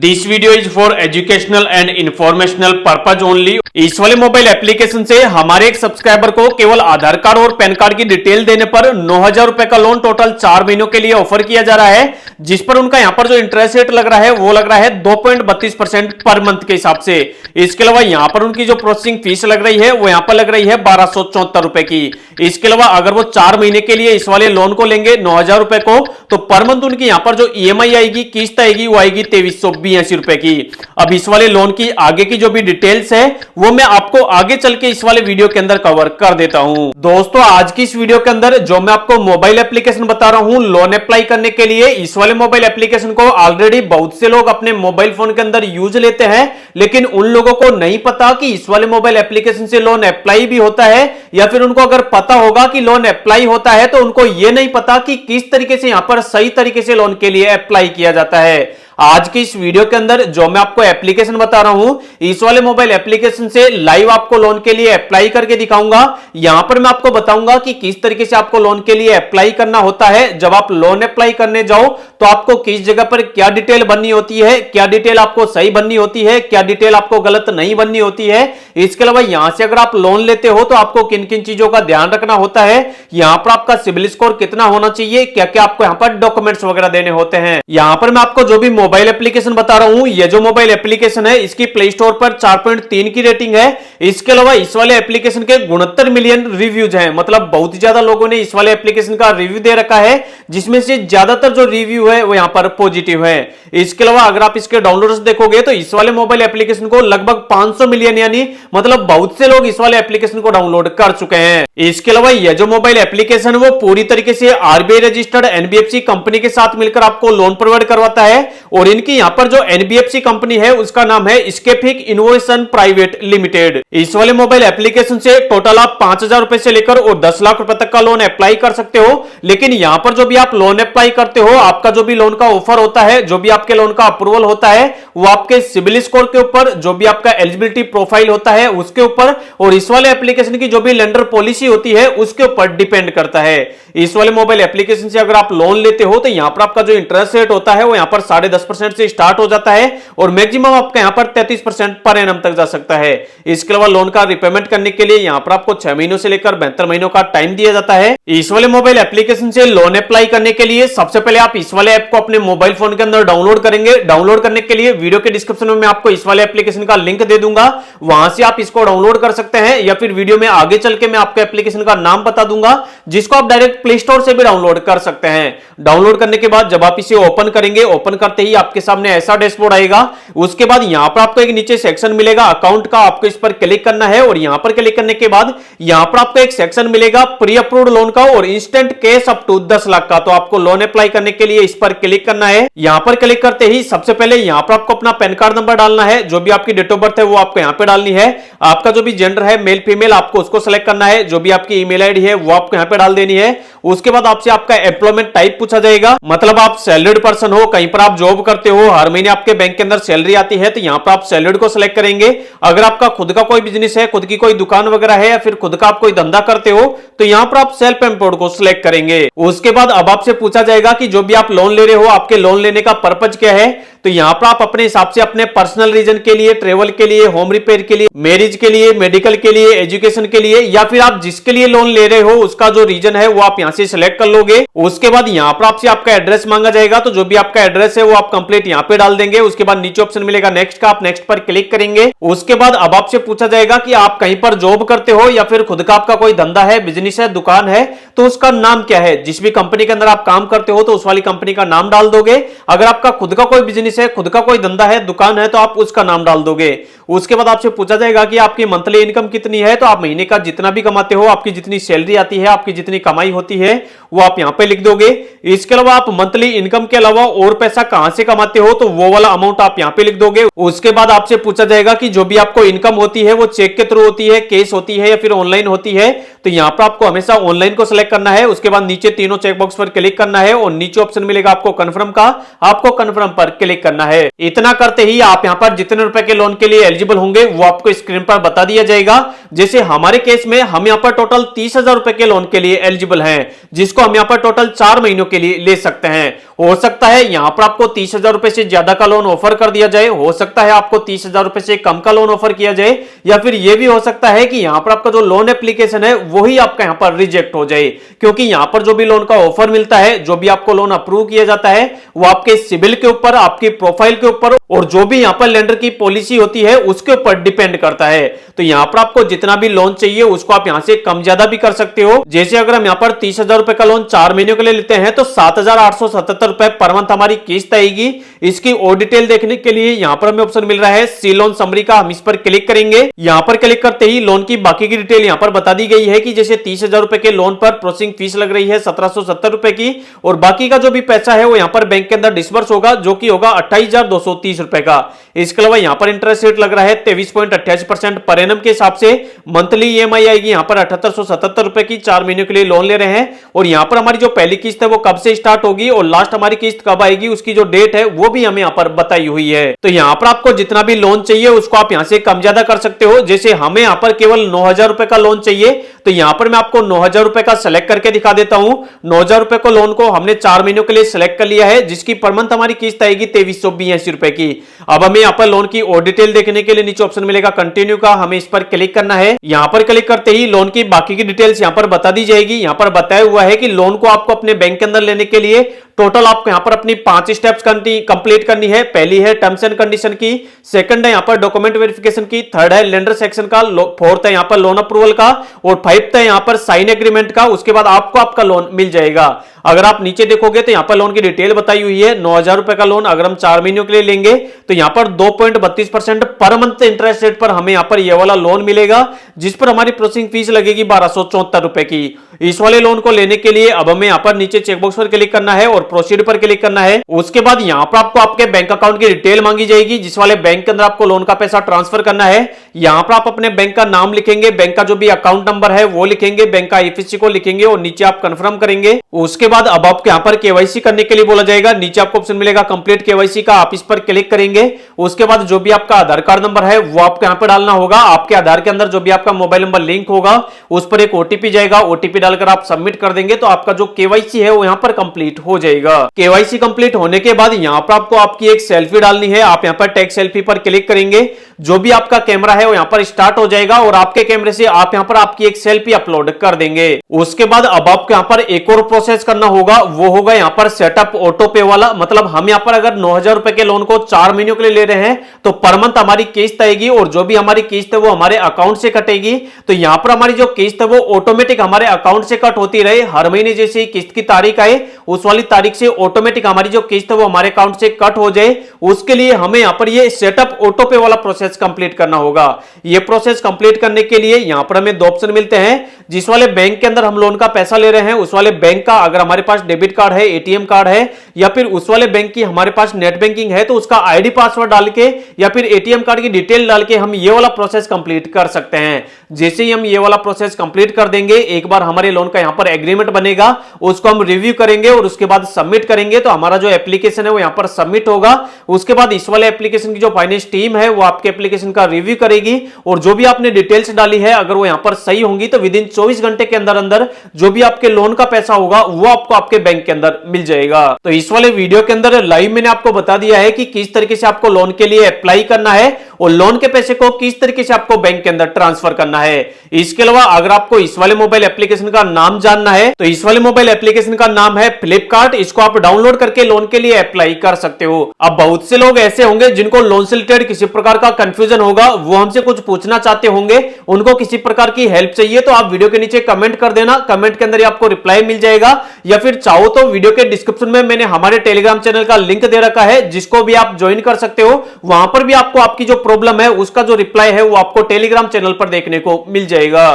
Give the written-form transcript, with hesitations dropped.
This video is for educational and informational purpose only. इस वाले mobile application से हमारे एक सब्सक्राइबर को केवल आधार कार्ड और पैन कार्ड की डिटेल देने पर 9,000 रुपए का लोन टोटल 4 महीनों के लिए ऑफर किया जा रहा है, जिस पर उनका यहां पर जो इंटरेस्ट रेट लग रहा है वो लग रहा है 2.32% पर मंथ के हिसाब से। इसके अलावा यहां पर उनकी जो प्रोसेसिंग फीस लग रही है वो यहां पर लग रही है 1274 रुपए की। इसके अलावा अगर वो 4 महीने के लिए इस वाले लोन को लेंगे 9,000 रुपए को, तो पर मंथ उनकी यहां पर जो ईएमआई आएगी, किस्त आएगी, वो आएगी 2382 रुपए की। अब इस वाले लोन की आगे की जो भी डिटेल्स है वो मैं आपको आगे चल के इस वाले वीडियो के अंदर कवर कर देता हूं। दोस्तों, आज की इस वीडियो के अंदर जो मैं आपको मोबाइल एप्लीकेशन बता रहा हूं लोन अप्लाई करने के लिए, इस वाले मोबाइल एप्लीकेशन को ऑलरेडी बहुत से लोग अपने मोबाइल फोन के अंदर यूज लेते हैं, लेकिन उन लोगों को नहीं पता कि इस वाले मोबाइल एप्लीकेशन से लोन अप्लाई भी होता है, या फिर उनको अगर पता होगा कि लोन अप्लाई होता है तो उनको यह नहीं पता कि किस तरीके से यहां पर सही तरीके से लोन के लिए अप्लाई किया जाता है। आज की इस वीडियो के अंदर जो मैं आपको एप्लीकेशन बता रहा हूं, इस वाले मोबाइल एप्लीकेशन से लाइव आपको लोन के लिए अप्लाई करके दिखाऊंगा। यहां पर मैं आपको बताऊंगा कि किस तरीके से आपको लोन के लिए अप्लाई करना होता है। जब आप लोन अप्लाई करने जाओ तो आपको किस जगह पर क्या डिटेल बननी होती है, क्या डिटेल आपको सही बननी होती है, क्या डिटेल आपको गलत नहीं बननी होती है। इसके अलावा यहां से अगर आप लोन लेते हो तो आपको किन किन चीजों का ध्यान रखना होता है, यहां पर आपका सिबिल स्कोर कितना होना चाहिए, क्या क्या आपको यहां पर डॉक्यूमेंट्स वगैरह देने होते हैं। यहां पर मैं आपको जो भी मोबाइल एप्लीकेशन बता रहा हूं, ये जो मोबाइल एप्लीकेशन है इसकी प्ले स्टोर पर 4.3 की रेटिंग है। इसके अलावा इस वाले एप्लीकेशन के 69 मिलियन रिव्यूज हैं, मतलब बहुत ही ज्यादा लोगों ने इस वाले एप्लीकेशन का रिव्यू दे रखा है, जिसमें से ज्यादातर जो रिव्यू है वो यहां पर पॉजिटिव है। इसके अलावा अगर आप इसके डाउनलोड्स देखोगे तो इस वाले मोबाइल एप्लीकेशन को लगभग 500 मिलियन यानी मतलब बहुत से लोग इस वाले एप्लीकेशन को डाउनलोड कर चुके हैं। इसके अलावा यह जो मोबाइल एप्लीकेशन वो पूरी तरीके से आरबीआई रजिस्टर्ड एनबीएफसी कंपनी के साथ मिलकर आपको लोन प्रोवाइड करवाता है, और इनकी यहां पर जो एनबीएफसी कंपनी है उसका नाम है स्केपिक इनोवेशन प्राइवेट लिमिटेड। इस वाले मोबाइल एप्लीकेशन से टोटल आप 5,000 रुपए से लेकर और 10 लाख रुपए तक का लोन अप्लाई कर सकते हो। लेकिन यहां पर जो भी आप लोन अप्लाई करते हो, आपका जो भी लोन का ऑफर होता है, जो भी आपके लोन का अप्रूवल होता है, वो आपके सिबिल स्कोर के ऊपर, जो भी आपका एलिजिबिलिटी प्रोफाइल होता है उसके ऊपर, और इस वाले एप्लीकेशन की जो भी लेंडर पॉलिसी होती है उसके ऊपर डिपेंड करता है। इस वाले मोबाइल एप्लीकेशन से अगर आप लोन लेते हो तो यहां पर आपका जो इंटरेस्ट रेट होता है वो यहां पर 10.5% से स्टार्ट हो जाता है, और मैक्सिमम आपका यहां पर 33% पर एनम तक जा सकता है। इसके अलावा लोन का रिपेमेंट करने के लिए यहां पर आपको 6 महीनों से लेकर 72 महीनों का टाइम दिया जाता है। इस वाले मोबाइल एप्लीकेशन से लोन अप्लाई करने के लिए सबसे पहले आप इस वाले ऐप को अपने मोबाइल फोन के अंदर डाउनलोड करेंगे। डाउनलोड करने के लिए वीडियो के डिस्क्रिप्शन में मैं आपको इस वाले एप्लीकेशन का लिंक दे दूंगा, वहां से आप इसको डाउनलोड कर सकते हैं, या फिर वीडियो में आगे चल के मैं आपको एप्लीकेशन का नाम बता दूंगा, जिसको आप डायरेक्ट प्ले स्टोर से भी डाउनलोड कर सकते हैं। डाउनलोड करने के बाद जब आप इसे ओपन करेंगे, ओपन करते ही आपके सामने ऐसा डैशबोर्ड आएगा। उसके बाद यहां पर आपको एक नीचे सेक्शन मिलेगा अकाउंट का, आपको इस पर क्लिक करना है, और यहां पर क्लिक करने के बाद यहां पर आपको एक सेक्शन मिलेगा प्री अप्रूव्ड लोन का और instant cash up to 10 lakh का। तो आपको लोन अप्लाई करने के लिए इस पर क्लिक करना है। यहां पर क्लिक करते ही सबसे पहले यहां पर आपको अपना पैन कार्ड नंबर डालना है, जो भी आपकी डेट ऑफ बर्थ है वो आपको यहां पे डालनी है। आपका जो भी जेंडर है मेल फीमेल आपको उसको सेलेक्ट करना है, जो भी आपकी ईमेल आईडी है वो आपको यहां पे डाल देनी है। उसके बाद आपसे आपका एम्प्लॉयमेंट टाइप पूछा जाएगा, मतलब आप सैलरीड पर्सन हो, कहीं पर आप जॉब करते हो, हर महीने आपके बैंक के अंदर सैलरी आती है, तो यहां पर आप सैलरीड को सिलेक्ट करेंगे। अगर आपका खुद का कोई बिजनेस है, खुद की कोई दुकान वगैरह है, या फिर खुद का आप कोई धंधा करते हो, तो यहां पर आप सेल्फ एम्प्लॉयड को सिलेक्ट करेंगे। उसके बाद अब आपसे पूछा जाएगा कि जो भी आप लोन ले रहे हो आपके लोन लेने का पर्पज क्या है, तो यहां पर आप अपने हिसाब से अपने पर्सनल रीजन के लिए, ट्रेवल के लिए, होम रिपेयर के लिए, मैरिज के लिए, मेडिकल के लिए, एजुकेशन के लिए, या फिर आप जिसके लिए लोन ले रहे हो उसका जो रीजन है वो आप यहां से सिलेक्ट कर लोगे। उसके बाद यहां पर आपसे आपका एड्रेस मांगा जाएगा, तो जो भी आपका एड्रेस है वो आप कंप्लीट यहां पे डाल देंगे। उसके बाद नीचे ऑप्शन मिलेगा नेक्स्ट का, आप नेक्स्ट पर क्लिक करेंगे। उसके बाद अब आपसे पूछा जाएगा कि आप कहीं पर जॉब करते हो या फिर खुद का आपका कोई धंधा है, बिजनेस है, दुकान है, तो उसका नाम क्या है। जिस भी कंपनी के अंदर आप काम करते हो तो उस वाली कंपनी का नाम डाल दोगे। अगर आपका खुद का कोई बिजनेस है, खुद का कोई धंधा है, दुकान है, तो आप उसका नाम डाल दोगे। उसके बाद आपसे पूछा जाएगा कि आपकी मंथली इनकम कितनी है, तो आप महीने का जितना भी कमाते हो, आपकी जितनी सैलरी आती है, आपकी जितनी कमाई होती है वो आप यहां पे लिख दोगे। इसके अलावा आप मंथली इनकम के अलावा और पैसा कहां से कमाते हो, तो वो वाला अमाउंट आप यहां पे लिख दोगे। उसके बाद आपसे पूछा जाएगा कि जो भी आपको इनकम होती है वो चेक के थ्रू होती है, कैश होती है, या फिर ऑनलाइन होती है, तो यहां पर आपको हमेशा ऑनलाइन को सिलेक्ट करना है। उसके बाद नीचे तीनों चेकबॉक्स पर क्लिक करना है, और नीचे ऑप्शन मिलेगा आपको कंफर्म का, आपको कंफर्म पर क्लिक करना है। इतना करते ही आप यहां पर जितने रुपए के लोन के लिए एलिजिबल होंगे वो आपको स्क्रीन पर बता दिया जाएगा। जैसे हमारे केस में हम यहां पर टोटल 30,000 रुपए के लोन के लिए एलिजिबल हैं, जिसको हम यहां पर टोटल 4 महीनों के लिए ले सकते हैं। हो सकता है यहां पर आपको 30,000 रुपए से ज्यादा का लोन ऑफर कर दिया जाए, हो सकता है आपको 30,000 रुपए से कम का लोन ऑफर किया जाए, या फिर यह भी हो सकता है कि यहां पर आपका जो लोन एप्लीकेशन है वही आपका यहां पर रिजेक्ट हो जाए, क्योंकि यहां पर जो भी लोन का ऑफर मिलता है, जो भी आपको लोन अप्रूव किया जाता है, वो आपके सिबिल के ऊपर, आपकी प्रोफाइल के ऊपर और जो भी यहां पर लेंडर की पॉलिसी होती है उसके ऊपर डिपेंड करता है। तो यहां पर आपको जितना भी लोन चाहिए उसको आप यहां से कम ज्यादा भी कर सकते हो। जैसे अगर हम यहां पर 30,000 रुपए का लोन 4 महीनों के लिए लेते हैं तो 7,877 रुपए पर मंथ हमारी किस्त आएगी। इसकी और डिटेल देखने के लिए यहां पर हमें ऑप्शन मिल रहा है सी लोन समरी का, हम इस पर क्लिक करेंगे। यहां पर क्लिक करते ही लोन की बाकी की डिटेल यहां पर बता दी गई है कि जैसे 30,000 रुपए के लोन पर प्रोसेसिंग फीस लग रही है 1770 रुपए की, और बाकी का जो भी पैसा है वो यहां पर बैंक के अंदर डिस्बर्स होगा, जो कि होगा 28,230 रुपए का। इसके अलावा यहां पर इंटरेस्ट रेट लग रहा है 23.88% पर एनम के हिसाब से। मंथली ईएमआई आएगी यहां पर 7877 रुपए की, 4 महीनों के लिए लोन ले रहे हैं। और यहां पर हमारी जो पहली किस्त है वो कब से स्टार्ट होगी और लास्ट हमारी किस्त कब आएगी उसकी जो डेट है वो भी हमें यहां पर बताई हुई है। तो यहां पर आपको जितना भी लोन चाहिए उसको आप यहां से कम ज्यादा कर सकते हो। जैसे हमें यहां पर केवल 9,000 रुपए का लोन चाहिए, तो यहां पर मैं आपको 9,000 रुपए का सेलेक्ट करके दिखा देता हूं। 9,000 रुपए को लोन को हमने 4 महीनों के लिए सेलेक्ट कर लिया है, जिसकी पर मंथ हमारी किस्त आएगी 2382 रुपए की। अब हमें यहां पर लोन की और डिटेल देखने के लिए नीचे ऑप्शन मिलेगा कंटिन्यू का, हमें इस पर क्लिक करना है। यहां पर क्लिक करते ही लोन की बाकी की डिटेल्स यहां पर बता दी जाएगी। यहां पर बताया हुआ है कि लोन को आपको अपने बैंक के अंदर लेने के लिए टोटल आपको यहां पर अपनी 5 स्टेप्स कंप्लीट करनी है। पहली है टर्म्स एंड कंडीशन की, सेकंड है यहां पर डॉक्यूमेंट वेरिफिकेशन की, थर्ड है लेंडर सेक्शन का, फोर्थ है यहां पर लोन अप्रूवल का, और फिफ्थ है यहां पर साइन एग्रीमेंट का। उसके बाद आपको आपका लोन मिल जाएगा। अगर आप नीचे देखोगे तो यहां पर लोन की डिटेल बताई हुई है। 9,000 रुपए का लोन अगर हम 4 महीनों के लिए लेंगे तो यहां पर 2.32% पर मंथ इंटरेस्ट रेट पर हमें यहां पर यह वाला लोन मिलेगा, जिस पर हमारी प्रोसेसिंग फीस लगेगी 1274 रुपए की। इस वाले लोन को लेने के लिए अब हमें यहां पर नीचे चेकबॉक्स पर क्लिक करना है और प्रोसीड पर क्लिक करना है। उसके बाद यहां पर आपको आपके बैंक अकाउंट की डिटेल मांगी जाएगी, जिस वाले बैंक के अंदर आपको लोन का पैसा ट्रांसफर करना है। यहां पर आप अपने बैंक का नाम लिखेंगे, बैंक का जो भी अकाउंट नंबर है वो लिखेंगे, बैंक का आईएफएससी को लिखेंगे और नीचे आप कंफर्म करेंगे। उसके बाद अब आपको यहां पर केवाईसी करने के लिए बोला जाएगा। नीचे आपको ऑप्शन मिलेगा कंप्लीट केवाईसी का, आप इस पर क्लिक करेंगे। उसके बाद जो भी आपका आधार कार्ड नंबर है वो आपको यहां पर डालना होगा। आपके आधार के अंदर जो भी आपका मोबाइल नंबर लिंक होगा उस पर एक ओटीपी जाएगा, ओटीपी डालकर आप सबमिट कर देंगे तो आपका जो केवाईसी है वो यहां पर कंप्लीट हो जाएगा। केवाईसी कंप्लीट होने के बाद यहां पर आपको आपकी एक सेल्फी डालनी है। आप यहां पर टेक सेल्फी पर क्लिक करेंगे, जो भी आपका कैमरा है वो यहां पर स्टार्ट हो जाएगा और आपके कैमरे से आप यहां पर आपकी एक सेल्फी अपलोड कर देंगे। उसके बाद अब आपको यहां पर एक और प्रोसेस करना होगा, वो होगा यहां पर सेटअप ऑटो पे वाला। मतलब हम यहां पर अगर 9,000 रुपए के लोन को 4 महीनों के लिए ले रहे हैं तो पर मंथ हमारी किस्त आएगी और जो भी हमारी किस्त है वो हमारे अकाउंट से कटेगी। तो यहां पर हमारी जो किस्त है वो ऑटोमेटिक हमारे अकाउंट से कट होती रहे। हर महीने जैसे ही किस्त की तारीख आए उस वाली तारीख से ऑटोमेटिक हमारी जो किस्त है वो हमारे अकाउंट से कट हो जाए, उसके लिए हमें यहां पर ये सेटअप ऑटो पे वाला प्रोसेस कंप्लीट करना होगा। ये प्रोसेस कंप्लीट करने के लिए यहां पर हमें 2 ऑप्शन मिलते हैं। जिस वाले बैंक के अंदर हम लोन का पैसा ले रहे हैं उस वाले बैंक का अगर हमारे पास डेबिट कार्ड है, एटीएम कार्ड है, या फिर उस वाले बैंक की हमारे पास नेट बैंकिंग है, तो उसका आईडी पासवर्ड डाल के या फिर एटीएम कार्ड की डिटेल डाल के हम ये वाला प्रोसेस कंप्लीट कर सकते हैं। जैसे ही हम ये वाला प्रोसेस कंप्लीट कर देंगे, एक बार हमारे लोन का यहां पर एग्रीमेंट बनेगा, उसको हम रिव्यू करेंगे और उसके बाद सबमिट करेंगे तो हमारा जो एप्लीकेशन है वो यहां पर सबमिट होगा। उसके बाद इस वाले एप्लीकेशन की जो फाइनेंस टीम है वो आपके एप्लीकेशन का रिव्यू करेगी और जो भी आपने डिटेल्स डाली है अगर वो यहां पर सही होंगी तो विद इन 24 घंटे के अंदर अंदर जो भी आपके लोन का पैसा होगा वो आपको आपके बैंक के अंदर मिल जाएगा। तो इस वाले वीडियो के अंदर लाइव मैंने आपको बता दिया है कि किस तरीके से आपको लोन के लिए अप्लाई करना है और लोन के पैसे को किस तरीके से आपको बैंक के अंदर ट्रांसफर करना है। इसके अलावा अगर आपको इस वाले मोबाइल एप्लीकेशन का नाम जानना है तो इस वाले मोबाइल एप्लीकेशन का नाम है फ्लिपकार्ट। इसको आप डाउनलोड करके लोन के लिए अप्लाई कर सकते हो। अब बहुत से लोग ऐसे होंगे जिनको लोन से रिलेटेड किसी प्रकार का कंफ्यूजन होगा, वो हमसे कुछ पूछना चाहते होंगे, उनको किसी प्रकार की हेल्प चाहिए तो आप वीडियो के नीचे कमेंट कर देना, कमेंट के अंदर आपको रिप्लाई मिल जाएगा। या फिर चाहो तो वीडियो के डिस्क्रिप्शन में मैंने हमारे टेलीग्राम चैनल का लिंक दे रखा है, जिसको भी आप ज्वाइन कर सकते हो। वहां पर भी आपको आपकी जो प्रॉब्लम है उसका जो रिप्लाई है वो आपको टेलीग्राम चैनल पर देखने को मिल जाएगा।